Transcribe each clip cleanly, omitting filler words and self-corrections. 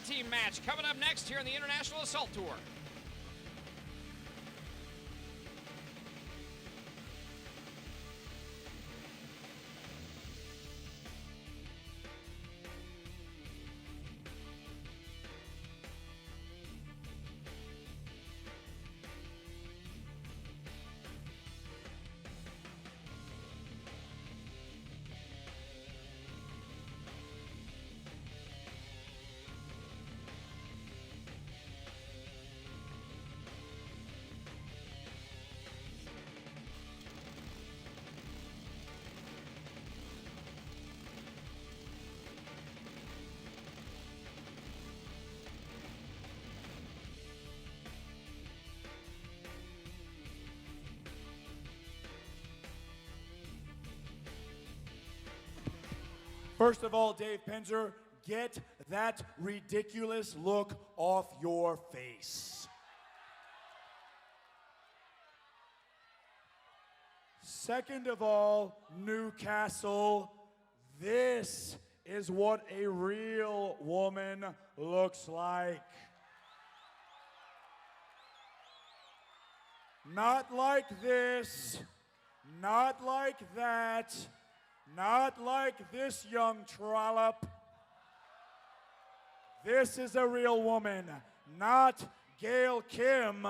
team match coming up next here on the International Assault Tour. First of all, Dave Penzer, get that ridiculous look off your face. Second of all, Newcastle, this is what a real woman looks like. Not like this, not like that. Not like this young trollop. This is a real woman, not Gail Kim.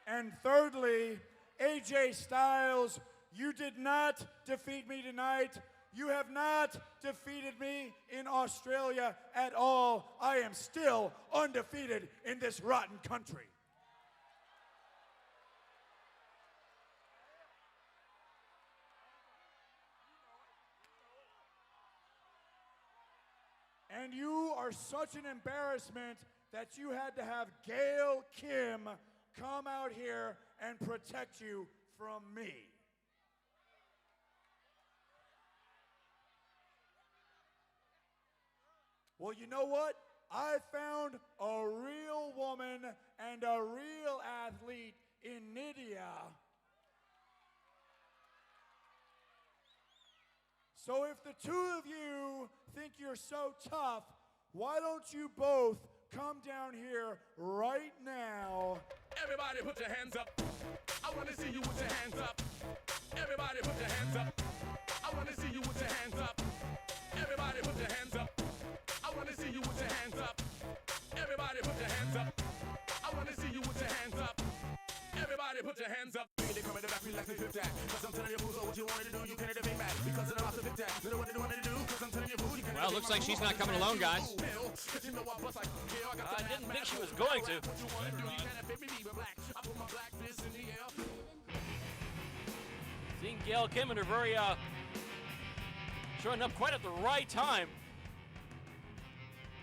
And thirdly, AJ Styles, you did not defeat me tonight. You have not defeated me in Australia at all. I am still undefeated in this rotten country. And you are such an embarrassment that you had to have Gail Kim come out here and protect you from me. Well, you know what? I found a real woman and a real athlete in Nidia. So if the two of you think you're so tough, why don't you both come down here right now? Everybody put your hands up. I want to see you with your hands up. Everybody put your hands up. I want to see you with your hands up. Everybody put your hands up. I want to see you with your hands up. Everybody put your hands up. I want to see you with your hands up. Everybody put your hands up. They come in the back, relax and flip that. Cause I'm telling you fools, what you wanted to do, you can't debate back. Because of the lots of flip that. You know what they wanted to do, cause I'm telling you fools, you can't. Well, looks like she's not coming alone, guys. I didn't think she was going to. Seeing Gail Kim in her very, showing up quite at the right time.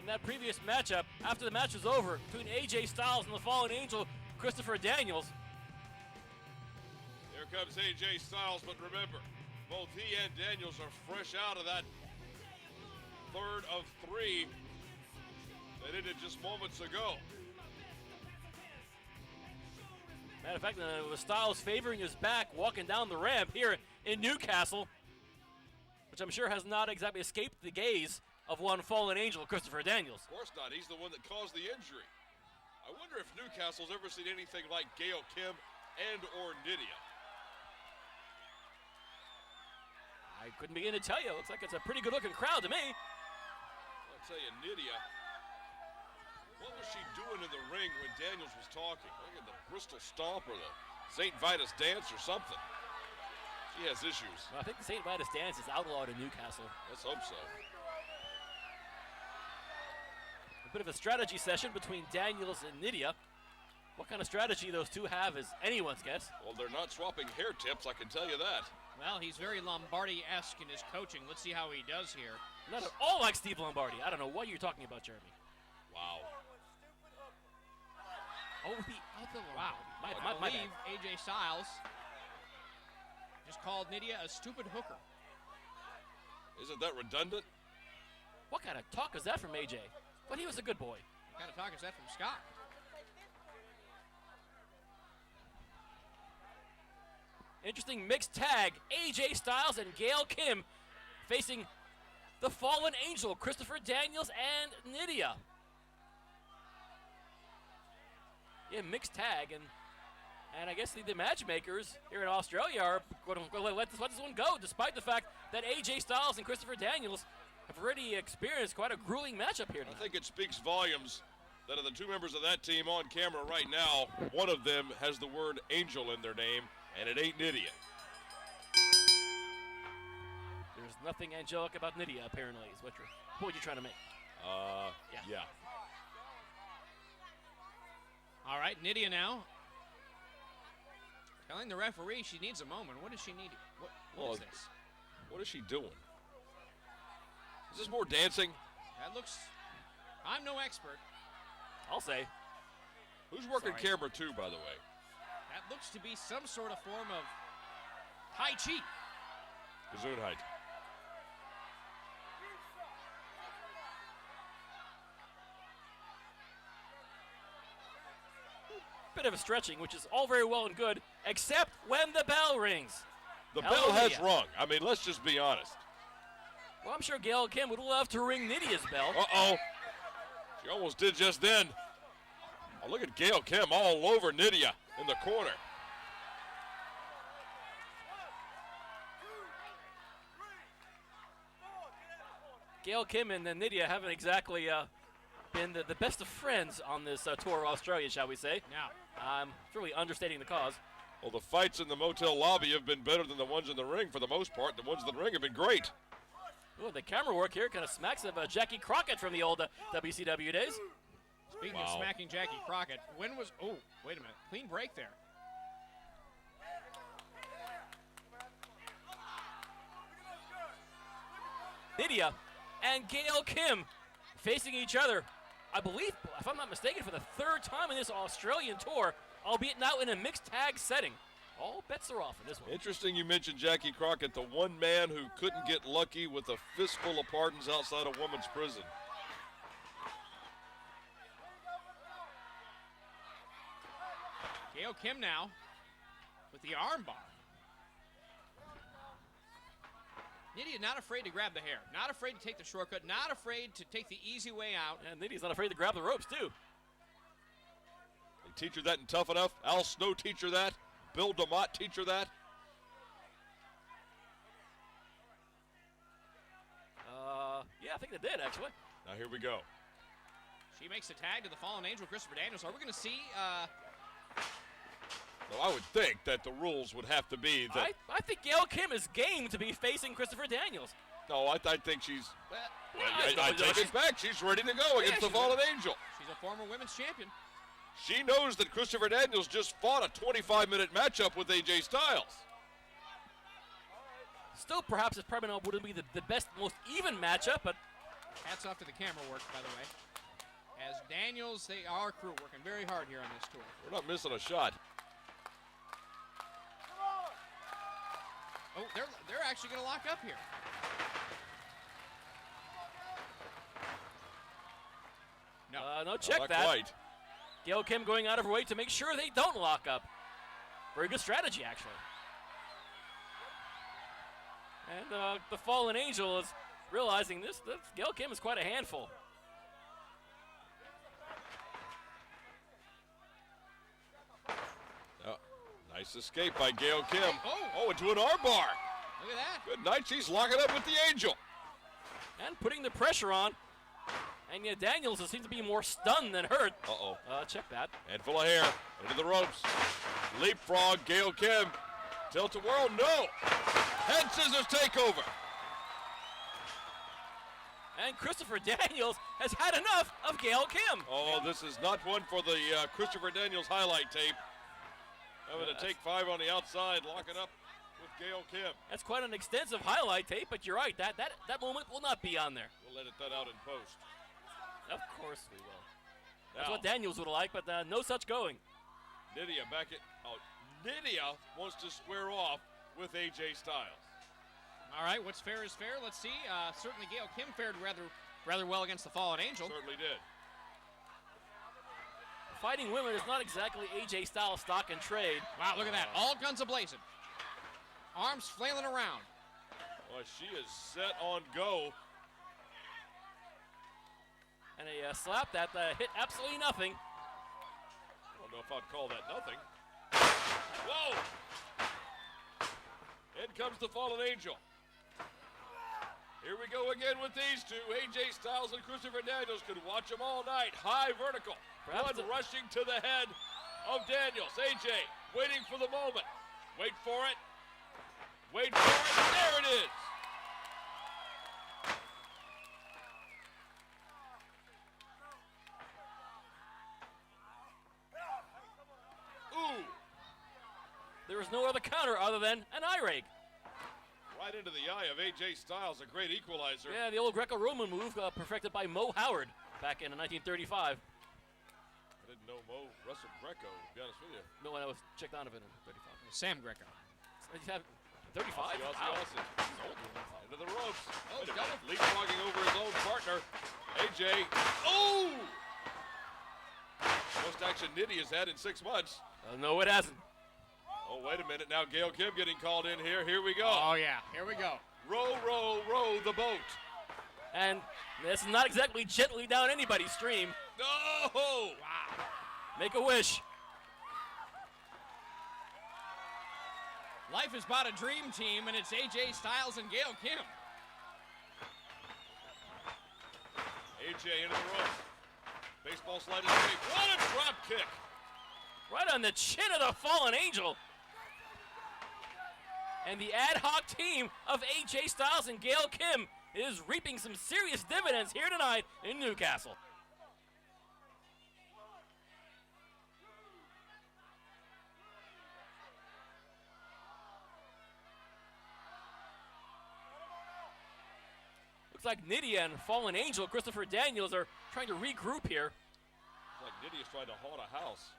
In that previous matchup, after the match was over, between AJ Styles and the Fallen Angel, Christopher Daniels. Here comes AJ Styles, but remember, both he and Daniels are fresh out of that third of three that ended just moments ago. Matter of fact, with Styles favoring his back, walking down the ramp here in Newcastle, which I'm sure has not exactly escaped the gaze of one Fallen Angel, Christopher Daniels. Of course not. He's the one that caused the injury. I wonder if Newcastle's ever seen anything like Gail Kim and or Nidia. I couldn't begin to tell you. Looks like it's a pretty good-looking crowd to me. I'll tell you, Nidia, what was she doing in the ring when Daniels was talking? Look at the Bristol Stomp or the St. Vitus Dance or something. She has issues. Well, I think the St. Vitus Dance is outlawed in Newcastle. Let's hope so. A bit of a strategy session between Daniels and Nidia. What kind of strategy those two have is anyone's guess. Well, they're not swapping hair tips, I can tell you that. Well, he's very Lombardi-esque in his coaching. Let's see how he does here. Not at all like Steve Lombardi. I don't know what you're talking about, Jeremy. Wow. Oh, the other one. Wow. My I believe bad. AJ Styles just called Nidia a stupid hooker. Isn't that redundant? What kind of talk is that from AJ? But he was a good boy. What kind of talk is that from Scott? Interesting mixed tag. AJ Styles and Gail Kim facing the Fallen Angel, Christopher Daniels and Nidia. Yeah, mixed tag, and I guess the matchmakers here in Australia are going to let this one go, despite the fact that AJ Styles and Christopher Daniels have already experienced quite a grueling matchup here tonight. I think it speaks volumes that of the two members of that team on camera right now, one of them has the word Angel in their name, and it ain't Nidia. There's nothing angelic about Nidia, apparently, is what you're trying to make. Yeah. All right, Nidia now telling the referee she needs a moment. What does she need? What is this? What is she doing? Is this more dancing? That looks... I'm no expert. I'll say. Who's working Sorry. camera 2, by the way? That looks to be some sort of form of Tai Chi. Gesundheit. Bit of a stretching, which is all very well and good, except when the bell rings. The bell has Nidia. rung. I mean, let's just be honest. Well, I'm sure Gail Kim would love to ring Nidia's bell. Uh-oh. She almost did just then. Oh, look at Gail Kim all over Nidia in the corner. Gail Kim and Nidia haven't exactly been the best of friends on this tour of Australia, shall we say. Now, I'm really understating the cause. Well, the fights in the motel lobby have been better than the ones in the ring for the most part. The ones in the ring have been great. Ooh, the camera work here kind of smacks of Jackie Crockett from the old WCW days. speaking of smacking Jackie Crockett, when was... Oh, wait a minute. Clean break there. Nidia and Gail Kim facing each other, I believe, if I'm not mistaken, for the third time in this Australian tour, albeit now in a mixed tag setting. All bets are off in this one. Interesting you mentioned Jackie Crockett, the one man who couldn't get lucky with a fistful of pardons outside a woman's prison. Gail Kim now with the armbar. Nidia not afraid to grab the hair, not afraid to take the shortcut, not afraid to take the easy way out. And Nidia's not afraid to grab the ropes, too. They teach her that in Tough Enough. Al Snow teach her that. Bill DeMott teach her that. Yeah, I think they did, actually. Now here we go. She makes the tag to the fallen angel, Christopher Daniels. Are we going to see... Well, I would think that the rules would have to be that... I think Gail Kim is game to be facing Christopher Daniels. No, I think she's... I I take it back. She's ready to go against the Fallen Angel. She's a former women's champion. She knows that Christopher Daniels just fought a 25-minute matchup with AJ Styles. Still, perhaps it probably wouldn't be the best, most even matchup, but Hats off to the camera work, by the way. As Daniels, our crew working very hard here on this tour. We're not missing a shot. Oh, they're actually going to lock up here. no, check Not that. quite. Gail Kim going out of her way to make sure they don't lock up. Very good strategy, actually. And the Fallen Angel is realizing this Gail Kim is quite a handful. Oh, nice escape by Gail Kim. Oh. Into an armbar. Look at that. Good night. She's locking up with the Angel. And putting the pressure on. And yet Daniels seems to be more stunned than hurt. Uh-oh. Check that. Handful of hair. Into the ropes. Leapfrog, Gail Kim. Tilt-a-whirl, no. Head scissors takeover. And Christopher Daniels has had enough of Gail Kim. Oh, this is not one for the Christopher Daniels highlight tape. Having to take 5 on the outside, locking up with Gail Kim. That's quite an extensive highlight tape, but you're right. That moment will not be on there. We'll edit that out in post. Of course we will. That's Now, what Daniels would like, but no such going. Nidia back at... Oh, Nidia wants to square off with AJ Styles. All right, what's fair is fair. Let's see. Certainly Gail Kim fared rather well against the Fallen Angel. Certainly did. Fighting women is not exactly AJ Styles stock and trade. Wow, look at that. All guns a-blazing. Arms flailing around. Well, she is set on go And a slap that hit absolutely nothing. I don't know if I'd call that nothing. Whoa! In comes the fallen angel. Here we go again with these two. AJ Styles and Christopher Daniels could watch them all night. High vertical. Perhaps One rushing to the head of Daniels. AJ waiting for the moment. Wait for it. Wait for it. There it is. Ooh. There was no other counter other than an eye rake. Right into the eye of AJ Styles, a great equalizer. Yeah, the old Greco-Roman move perfected by Mo Howard back in 1935. I didn't know Mo wrestled Greco, to be honest with you. No, when I was checked out of it in 35. Sam Greco. 35? Aussie. Into the ropes. Wait a minute. Leapfrogging over his own partner. AJ. Oh! Most action Nidia's had in 6 months. No, it hasn't. Oh, wait a minute. Now Gail Kim getting called in here. Here we go. Oh, yeah. Here we go. Row, row, row the boat. And this is not exactly gently down anybody's stream. No! Wow. Make a wish. Life is about a dream team, and it's AJ Styles and Gail Kim. AJ into the ropes. Baseball slide is great. What a drop kick. Right on the chin of the fallen angel. And the ad hoc team of AJ Styles and Gail Kim is reaping some serious dividends here tonight in Newcastle. Looks like Nidia and fallen angel Christopher Daniels are trying to regroup here. It's like Nidia's trying to haunt a house.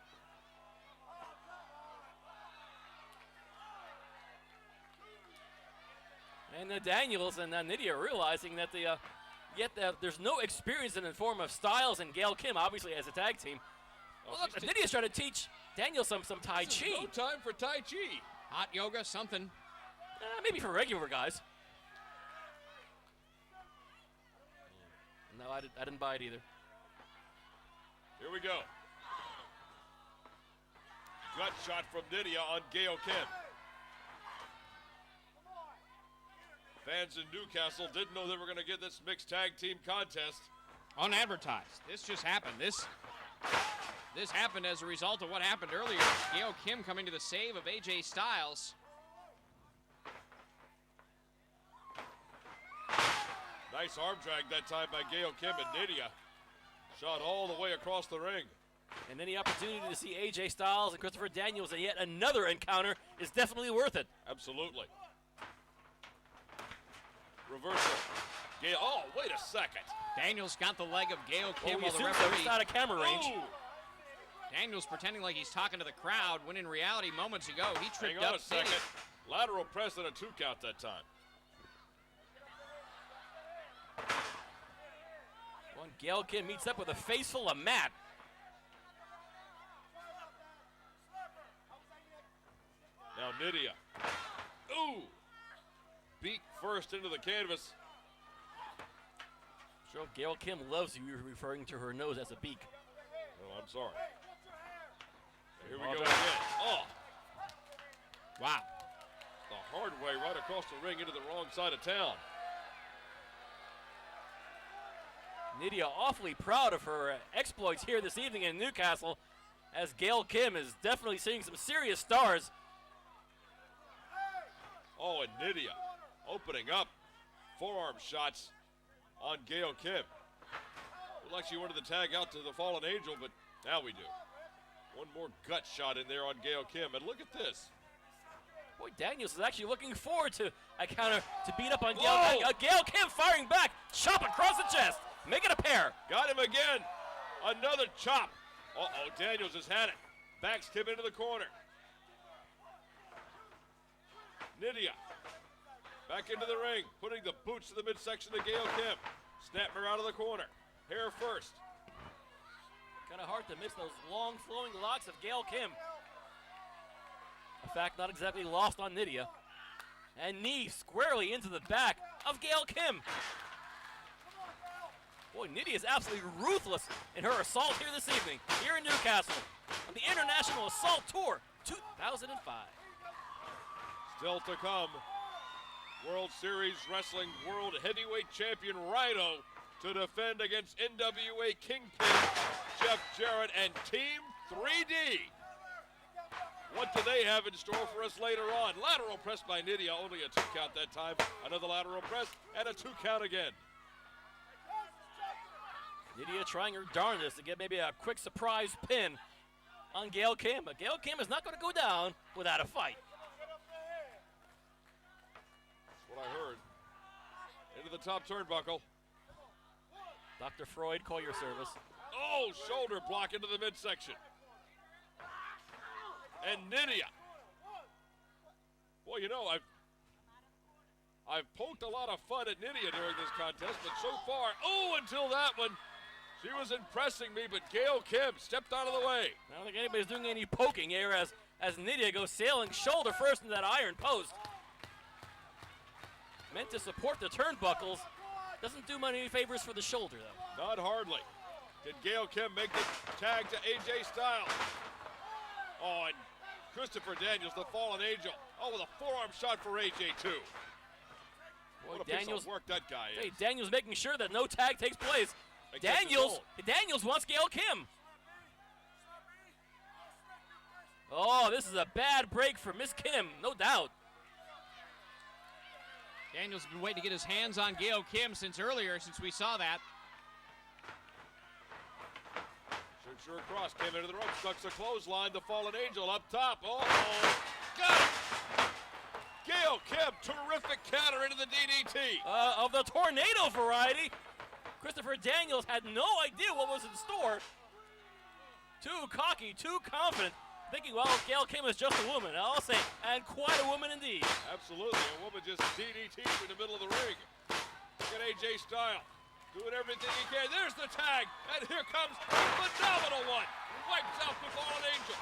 And Daniels and Nidia realizing that there's no experience in the form of Styles and Gail Kim, obviously as a tag team. Well, look, Nidia's trying to teach Daniels some Tai Chi. No time for Tai Chi. Hot yoga, something. Maybe for regular guys. No, I didn't buy it either. Here we go. Gut shot from Nidia on Gail Kim. Fans in Newcastle didn't know they were going to get this mixed tag team contest. Unadvertised. This just happened. This happened as a result of what happened earlier. Gail Kim coming to the save of AJ Styles. Nice arm drag that time by Gail Kim and Nidia. Shot all the way across the ring. And any opportunity to see AJ Styles and Christopher Daniels in yet another encounter is definitely worth it. Absolutely. Reversal. Gail, oh, wait a second. Daniels got the leg of Gail Kim We while the assume so. referee. It's out of camera range. Oh, Daniels pretending like he's talking to the crowd when in reality moments ago he hang tripped on up. a second. Lateral press and a 2 count that time. When Gail Kim meets up with a face full of mat. Now Nidia. Ooh. Beak first into the canvas. Sure, Gail Kim loves you referring to her nose as a beak. Oh, I'm sorry. Here we All go done. again. Oh, Wow. the hard way right across the ring into the wrong side of town. Nidia awfully proud of her exploits here this evening in Newcastle, as Gail Kim is definitely seeing some serious stars. Oh, and Nidia opening up. Forearm shots on Gail Kim. Looked like she wanted to tag out to the fallen angel, but now we do. One more gut shot in there on Gail Kim, and look at this. Boy, Daniels is actually looking forward to a counter to beat up on Gail. Whoa! Gail Kim firing back, chop across the chest, make it a pair. Got him again. Another chop. Uh-oh, Daniels has had it. Backs Kim into the corner. Nidia back into the ring, putting the boots to the midsection of Gail Kim. Snap her out of the corner. Hair first. Kind of hard to miss those long flowing locks of Gail Kim. A fact not exactly lost on Nidia. And knee squarely into the back of Gail Kim. Boy, Nidia is absolutely ruthless in her assault here this evening, here in Newcastle, on the International Assault Tour 2005. Still to come, World Series Wrestling World Heavyweight Champion Rhino to defend against NWA Kingpin Jeff Jarrett and Team 3D. What do they have in store for us later on? Lateral press by Nidia, only a 2 count that time. Another lateral press and a 2 count again. Nidia trying her darndest to get maybe a quick surprise pin on Gail Kim, but Gail Kim is not going to go down without a fight. That's what I heard. Into the top turnbuckle. Dr. Freud, call your service. Oh, shoulder block into the midsection. And Nidia. Well, you know, I've poked a lot of fun at Nidia during this contest, but so far, until that one, she was impressing me, but Gail Kim stepped out of the way. I don't think anybody's doing any poking here as Nidia goes sailing shoulder first into that iron post. Meant to support the turnbuckles. Doesn't do many favors for the shoulder, though. Not hardly. Did Gail Kim make the tag to AJ Styles? Oh, and Christopher Daniels, the fallen angel. Oh, with a forearm shot for AJ, too. Boy, What a piece of work that guy is. Hey, Daniels making sure that no tag takes place. Against his own. Daniels wants Gail Kim. Oh, this is a bad break for Miss Kim, no doubt. Daniels has been waiting to get his hands on Gail Kim since we saw that. Sure cross, came into the rope, stuck a clothesline, the fallen angel up top. Oh, got it! Gail Kim, terrific counter into the DDT. Of the tornado variety. Christopher Daniels had no idea what was in store. Too cocky, too confident, thinking, well, Gail Kim is just a woman. I'll say, and quite a woman indeed. Absolutely, a woman just DDT'd in the middle of the ring. Look at AJ Styles. Doing everything he can. There's the tag. And here comes a phenomenal one. Wipes out the fallen angel.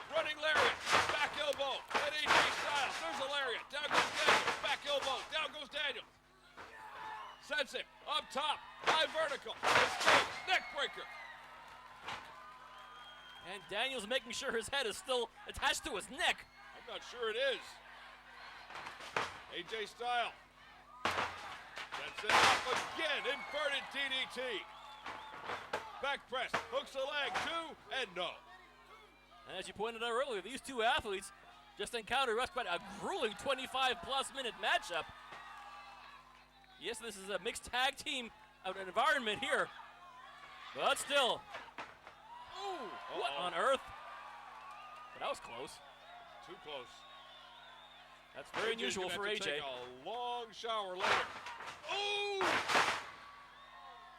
Running lariat. Back elbow. And AJ Styles. There's a lariat. Down goes Daniels. Back elbow. Down goes Daniels. Sends him. Up top. High vertical. Escape. Neck breaker. And Daniels making sure his head is still attached to his neck. I'm not sure it is. AJ Styles. Sets it up again, inverted DDT. Back press, hooks a leg, 2, and no. And as you pointed out earlier, these two athletes just encountered quite a grueling 25-plus minute matchup. Yes, this is a mixed tag team environment here, but still. Ooh, what on earth? But that was close. Too close. That's very unusual for AJ. Take a long shower later. Ooh!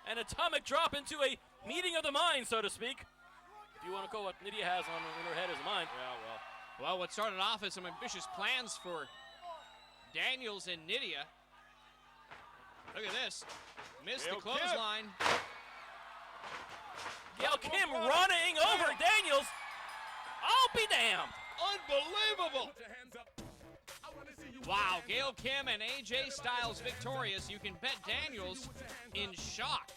An atomic drop into a meeting of the mind, so to speak. If you want to call what Nidia has on in her head as a mind. Yeah, Well, what started off as some ambitious plans for Daniels and Nidia. Look at this. Missed the clothesline. Gail Kim running over Daniels. I'll be damned. Unbelievable! Wow, Gail Kim and AJ Styles victorious. You can bet Daniels in shock.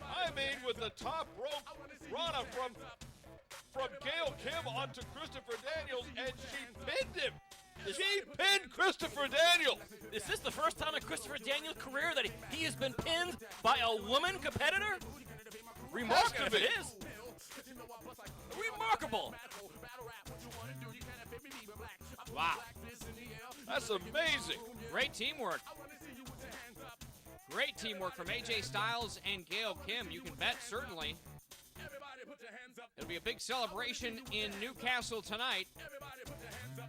I mean, with the top rope Rana from Gail Kim onto Christopher Daniels, and she pinned him. She pinned Christopher Daniels. Is this the first time in Christopher Daniels' career that he has been pinned by a woman competitor? Remarkable if it is. Remarkable. Wow. That's amazing. Great teamwork. Great teamwork from AJ Styles and Gail Kim. You can bet, certainly. It'll be a big celebration in Newcastle tonight.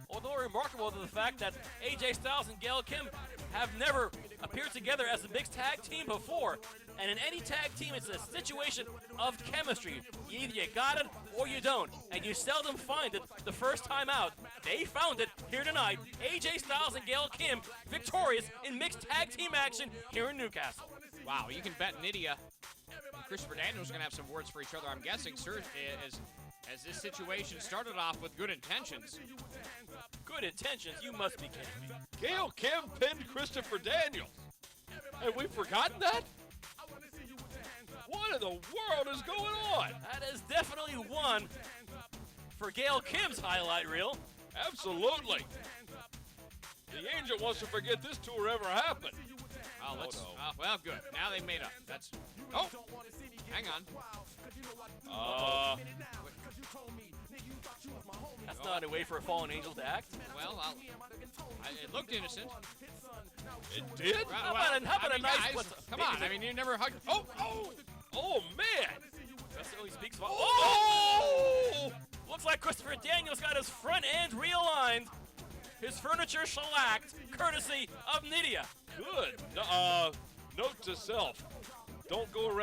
Although remarkable to the fact that AJ Styles and Gail Kim have never appeared together as a mixed tag team before. And in any tag team, it's a situation of chemistry. Either you got it or you don't. And you seldom find it the first time out. They found it here tonight. AJ Styles and Gail Kim victorious in mixed tag team action here in Newcastle. Wow, you can bet Nidia and Christopher Daniels are going to have some words for each other, I'm guessing, sir, as this situation started off with good intentions. Good intentions? You must be kidding me. Gail Kim pinned Christopher Daniels. Have we forgotten that? What in the world is going on? That is definitely one for Gail Kim's highlight reel. Absolutely. The Angel wants to forget this tour ever happened. Oh, let's. no. Well, good. Now they made up. That's. Oh, hang on. That's not a way for a fallen angel to act. Well, it looked innocent. It did? How about a nice? Guys, come on. I mean, you never hugged. Oh, Oh, man. That's the only speaks for. Oh! Looks like Christopher Daniels got his front end realigned. His furniture shellacked, courtesy of Nidia. Good. Note to self. Don't go around